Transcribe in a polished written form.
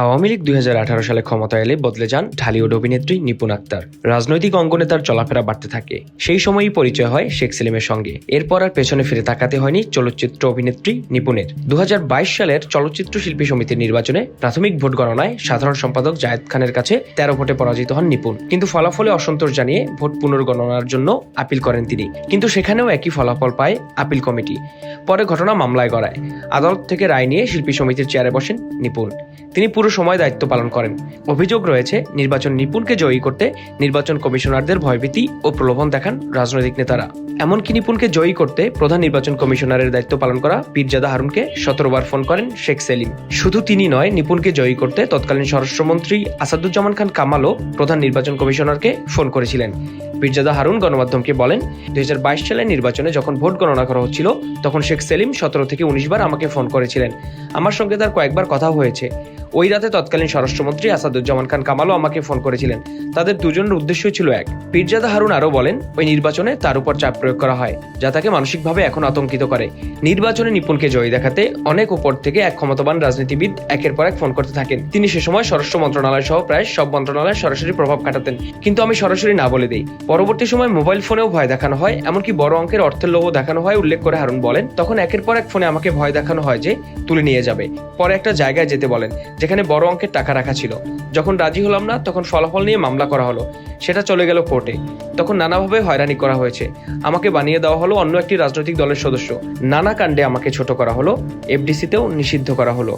আওয়ামী লীগ 2018 সালে ক্ষমতায় এলে বদলে যান ঢালিউড অভিনেত্রী নিপুণ আক্তার। রাজনৈতিক অঙ্গনে তার চলাফেরা বাড়তে থাকে। সেই সময়ই পরিচয় হয় শেখ সেলিমের সঙ্গে। এরপর আর পেছনে ফিরে তাকাতে হয়নি চলচ্চিত্র অভিনেত্রী নিপুণের। 2022 সালের চলচ্চিত্র শিল্পী সমিতির নির্বাচনে প্রাথমিক ভোট গণনায় সাধারণ সম্পাদক জায়েদ খানের কাছে 13 ভোটে পরাজিত হন নিপুণ। কিন্তু ফলাফলে অসন্তোষ জানিয়ে ভোট পুনর্গণনার জন্য আপিল করেন তিনি। কিন্তু সেখানেও একই ফলাফল পায় আপিল কমিটি। পরে ঘটনা মামলায় গড়ায়। আদালত থেকে রায় নিয়ে শিল্পী সমিতির চেয়ারে বসেন নিপুণ। তিনি পুরো সময় দায়িত্ব পালন করেন। অভিযোগ রয়েছে, নির্বাচন নিপুণকে জয়ী করতে নির্বাচন কমিশনারদের ভয়ভীতি ও প্রলোভন দেখান রাজনৈতিক নেতারা। এমনকি নিপুণকে জয়ী করতে প্রধান নির্বাচন কমিশনারের দায়িত্ব পালন করা পীরজাদা হারুনকে 17 বার ফোন করেন শেখ সেলিম। শুধু তিনি নয়, নিপুণকে জয়ী করতে তৎকালীন স্বরাষ্ট্রমন্ত্রী আসাদুজ্জামান খান কামালও প্রধান নির্বাচন কমিশনারকে ফোন করেছিলেন। পীরজাদা হারুন গণমাধ্যমকে বলেন, 2022 সালের নির্বাচনে যখন ভোট গণনা করা হচ্ছিল তখন শেখ সেলিম 17 থেকে 19 বার আমাকে ফোন করেছিলেন। আমার সঙ্গে তার কয়েকবার কথা হয়েছে। ওই রাতে তৎকালীন স্বরাষ্ট্রমন্ত্রী আসাদুজ্জামান খান কামালও আমাকে ফোন করেছিলেন। তাদের দুজনের উদ্দেশ্যই ছিল এক। পীরজাদা হারুন আরও বলেন, ওই নির্বাচনে তার উপর চাপ প্রয়োগ করা হয়, যা তাকে মানসিকভাবে এখন আতঙ্কিত করে। নির্বাচনে নিপুণকে জয়ী দেখাতে অনেক উপর থেকে এক ক্ষমতাবান রাজনীতিবিদ একের পর এক ফোন করতে থাকেন। তিনি সে সময় স্বরাষ্ট্র মন্ত্রণালয় সহ প্রায় সব মন্ত্রণালয়ে সরাসরি প্রভাব খাটাতেন। কিন্তু আমি সরাসরি না বলে দিই। পরবর্তী সময় মোবাইল ফোনেও ভয় দেখানো হয়, এমনকি বড় অঙ্কের অর্থের লোভও দেখানো হয় উল্লেখ করে হারুন বলেন, তখন একের পর এক ফোনে আমাকে ভয় দেখানো হয় যে তুলে নিয়ে যাবে। পরে একটা জায়গায় যেতে বলেন যেখানে বড় অঙ্কের টাকা রাখা ছিল। যখন রাজি হলাম না তখন ফলাফল নিয়ে মামলা করা হলো। সেটা চলে গেল কোর্টে। তখন নানাভাবে হয়রানি করা হয়েছে। আমাকে বানিয়ে দেওয়া হলো অন্য একটি রাজনৈতিক দলের সদস্য। নানা কাণ্ডে আমাকে ছোট করা হলো, এফডিসিতেও নিষিদ্ধ করা হলো।